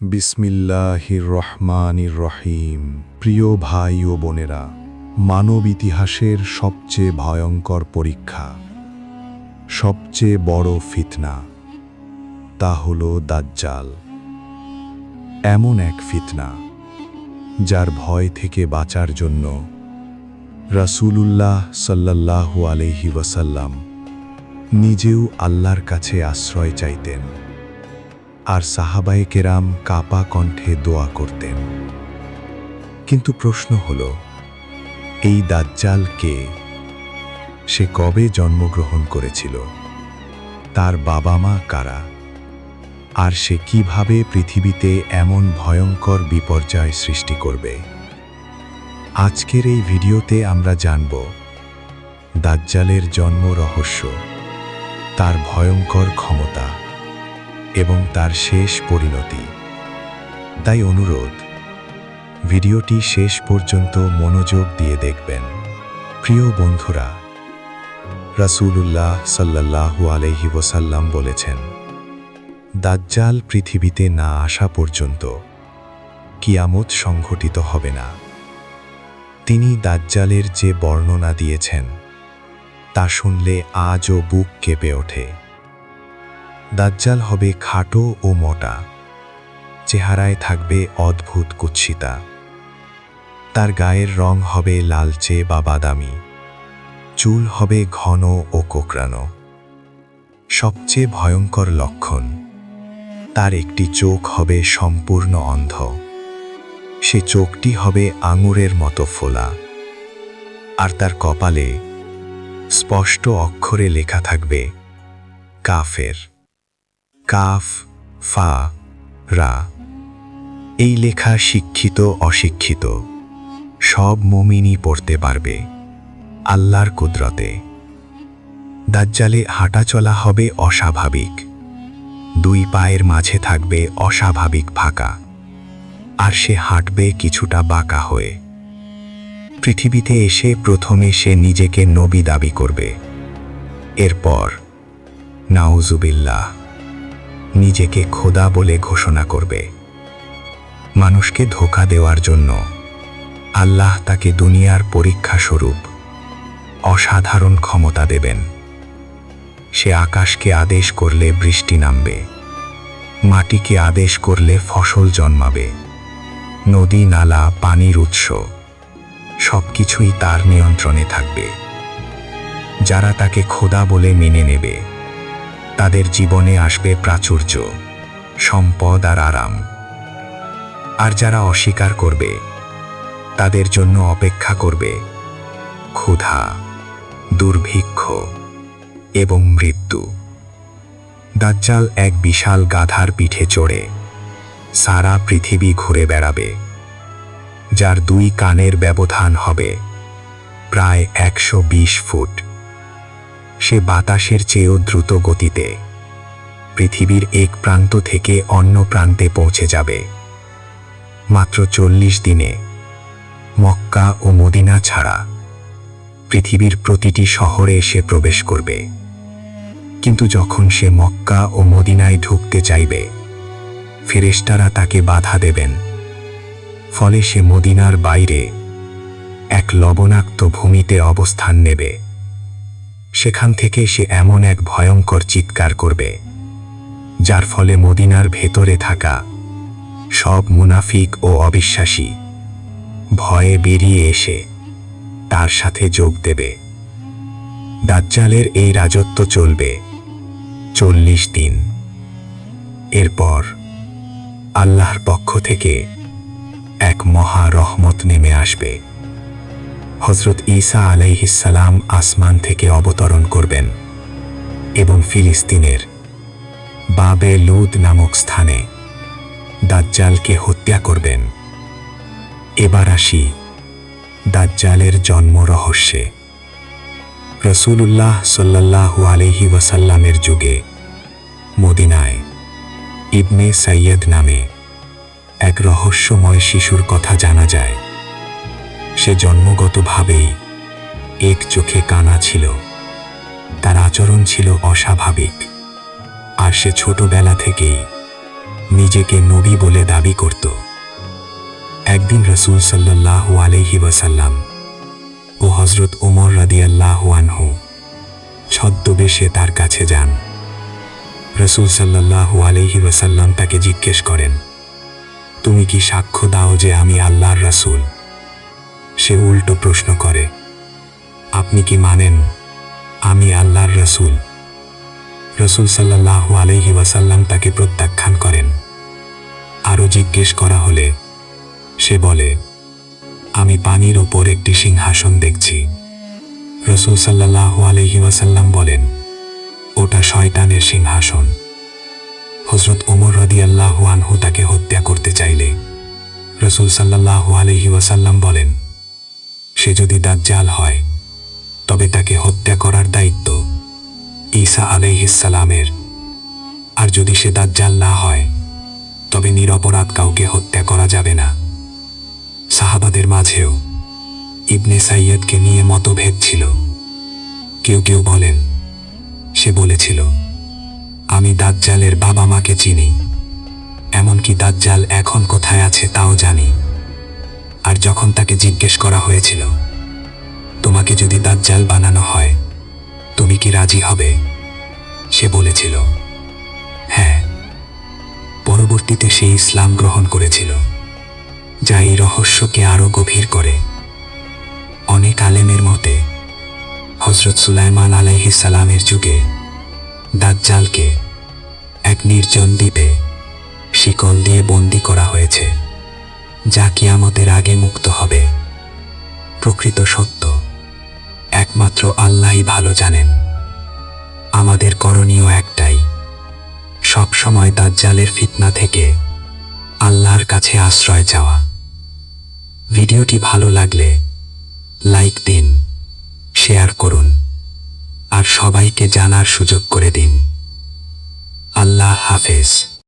বিসমিল্লাহির রহমানির রহিম। প্রিয় ভাই ও বোনেরা, মানব ইতিহাসের সবচেয়ে ভয়ঙ্কর পরীক্ষা, সবচেয়ে বড় ফিতনা, তা হল দাজ্জাল। এমন এক ফিতনা যার ভয় থেকে বাঁচার জন্য রাসূলুল্লাহ সাল্লাল্লাহু আলাইহি ওয়াসাল্লাম নিজেও আল্লাহর কাছে আশ্রয় চাইতেন, আর সাহাবায়ে কেরাম কাপা কণ্ঠে দোয়া করতেন। কিন্তু প্রশ্ন হল, এই দাজ্জাল কে? সে কবে জন্মগ্রহণ করেছিল? তার বাবা মা কারা? আর সে কিভাবে পৃথিবীতে এমন ভয়ঙ্কর বিপর্যয় সৃষ্টি করবে? আজকের এই ভিডিওতে আমরা জানব দাজ্জালের জন্ম রহস্য, তার ভয়ঙ্কর ক্ষমতা এবং তার শেষ পরিণতি। তাই অনুরোধ, ভিডিওটি শেষ পর্যন্ত মনোযোগ দিয়ে দেখবেন। প্রিয় বন্ধুরা, রাসূলুল্লাহ সাল্লাল্লাহু আলাইহি ওয়াসাল্লাম বলেছেন, দাজ্জাল পৃথিবীতে না আসা পর্যন্ত কিয়ামত সংঘটিত হবে না। তিনি দাজ্জালের যে বর্ণনা দিয়েছেন তা শুনলে আজও বুক কেঁপে ওঠে। দাজ্জাল হবে খাটো ও মোটা, চেহারায় থাকবে অদ্ভুত কুৎসিতা, তার গায়ের রং হবে লালচে বা বাদামি, চুল হবে ঘন ও কোঁকড়ানো। সবচেয়ে ভয়ঙ্কর লক্ষণ, তার একটি চোখ হবে সম্পূর্ণ অন্ধ। সে চোখটি হবে আঙুরের মতো ফোলা, আর তার কপালে স্পষ্ট অক্ষরে লেখা থাকবে কাফের, কাফ ফা রা। এই লেখা শিক্ষিত অশিক্ষিত সব মুমিনই পড়তে পারবে আল্লাহর কুদরতে। দাজ্জালে হাঁটাচলা হবে অস্বাভাবিক, দুই পায়ের মাঝে থাকবে অস্বাভাবিক ফাঁকা, আর সে হাঁটবে কিছুটা বাঁকা হয়ে। পৃথিবীতে এসে প্রথমে সে নিজেকে নবী দাবি করবে, এরপর নাউজুবিল্লাহ নিজেকে খোদা বলে ঘোষণা করবে। মানুষকে ধোঁকা দেওয়ার জন্য আল্লাহ তাকে দুনিয়ার পরীক্ষা স্বরূপ অসাধারণ ক্ষমতা দেবেন। সে আকাশকে আদেশ করলে বৃষ্টি নামবে, মাটিকে আদেশ করলে ফসল জন্মাবে, নদী নালা পানির উৎস সবকিছুই তার নিয়ন্ত্রণে থাকবে। যারা তাকে খোদা বলে মেনে নেবে তাদের জীবনে আসবে প্রাচুর্য, সম্পদ আর আরাম। আর যারা অস্বীকার করবে তাদের জন্য অপেক্ষা করবে ক্ষুধা, দুর্ভিক্ষ এবং মৃত্যু। দাজ্জাল এক বিশাল গাধার পিঠে চড়ে সারা পৃথিবী ঘুরে বেড়াবে, যার দুই কানের ব্যবধান হবে প্রায় 120 ফুট। সে বাতাসের চেয়েও দ্রুত গতিতে পৃথিবীর এক প্রান্ত থেকে অন্য প্রান্তে পৌঁছে যাবে। মাত্র 40 দিনে মক্কা ও মদিনা ছাড়া পৃথিবীর প্রতিটি শহরে এসে প্রবেশ করবে। কিন্তু যখন সে মক্কা ও মদিনায় ঢুকতে চাইবে, ফেরেশতারা তাকে বাধা দেবেন। ফলে সে মদিনার বাইরে এক লবণাক্ত ভূমিতে অবস্থান নেবে। সেখান থেকে সে এমন এক ভয়ঙ্কর চিৎকার করবে, যার ফলে মদিনার ভেতরে থাকা সব মুনাফিক ও অবিশ্বাসী ভয়ে বেরিয়ে এসে তার সাথে যোগ দেবে। দাজ্জালের এই রাজত্ব চলবে 40 দিন। এরপর আল্লাহর পক্ষ থেকে এক মহা রহমত নেমে আসবে। হযরত ঈসা আলাইহিস সালাম আসমান থেকে অবতরণ করবেন এবং ফিলিস্তিনের বাবে লুদ নামক স্থানে দাজ্জালকে হত্যা করবেন। এবার আসি দাজ্জালের জন্ম রহস্যে। রাসূলুল্লাহ সাল্লাল্লাহু আলাইহি ওয়াসাল্লামের যুগে মদিনায় ইবনে সাইয়্যদ নামে এক রহস্যময় শিশুর কথা জানা যায়। সে জন্মগতভাবেই এক চোখে কানা ছিল, তার আচরণ ছিল অস্বাভাবিক, আর সে ছোটবেলা থেকেই নিজেকে নবী বলে দাবি করত। একদিন রাসূল সাল্লাল্লাহু আলাইহি ওয়াসাল্লাম ও হযরত ওমর রাদিয়াল্লাহু আনহু ছদ্মবেশে তার কাছে যান। রাসূল সাল্লাল্লাহু আলাইহি ওয়াসাল্লাম তাকে জিজ্ঞেস করেন, তুমি কি সাক্ষ্য দাও যে আমি আল্লাহর রাসূল? সে উল্টো প্রশ্ন করে, আপনি কি মানেন আমি আল্লাহর রাসূল? রাসূল সাল্লাল্লাহু আলাইহি ওয়াসাল্লাম তাকে প্রত্যাখ্যান করেন। আরও জিজ্ঞেস করা হলে সে বলে, আমি পানির ওপর একটি সিংহাসন দেখছি। রাসূল সাল্লাল্লাহু আলাইহি ওয়াসাল্লাম বলেন, ওটা শয়তানের সিংহাসন। হযরত ওমর রাদিয়াল্লাহু আনহু তাকে হত্যা করতে চাইলে রাসূল সাল্লাল্লাহু আলাইহি ওয়াসাল্লাম বলেন, সে যদি দাজ্জাল হয় তবে তাকে হত্যা করার দায়িত্ব ঈসা আলাইহিস সালামের, আর যদি সে দাজ্জাল না হয় তবে নিরপরাধ কাউকে হত্যা করা যাবে না। সাহাবাদের মাঝেও ইবনে সাইয়্যদকে নিয়ে মতভেদ ছিল। কেউ কেউ বলেন, সে বলেছিল, আমি দাজ্জালের বাবা মাকে চিনি, এমনকি দাজ্জাল এখন কোথায় আছে তাও জানি। আর যখন তাকে জিজ্ঞেস করা হয়েছিল, তোমাকে যদি দাজ্জাল বানানো হয় তুমি কি রাজি হবে? সে বলেছিল, হ্যাঁ। পরবর্তীতে সে ইসলাম গ্রহণ করেছিল, যা এই রহস্যকে আরও গভীর করে। অনেক আলেমের মতে হযরত সুলাইমান আলাইহিস সালামের যুগে দাজ্জালকে এক নির্জন দ্বীপে শিকল দিয়ে বন্দী করা হয়েছে, যা কিয়ামতের আগে মুক্ত হবে। প্রকৃত সত্য একমাত্র আল্লাহই ভালো জানেন। আমাদের করণীয় একটাই, সব সময় দাজ্জালের ফিতনা থেকে আল্লাহর কাছে আশ্রয় চাওয়া। ভিডিওটি ভালো লাগলে লাইক দিন, শেয়ার করুন, আর সবাইকে জানার সুযোগ করে দিন। আল্লাহ হাফেজ।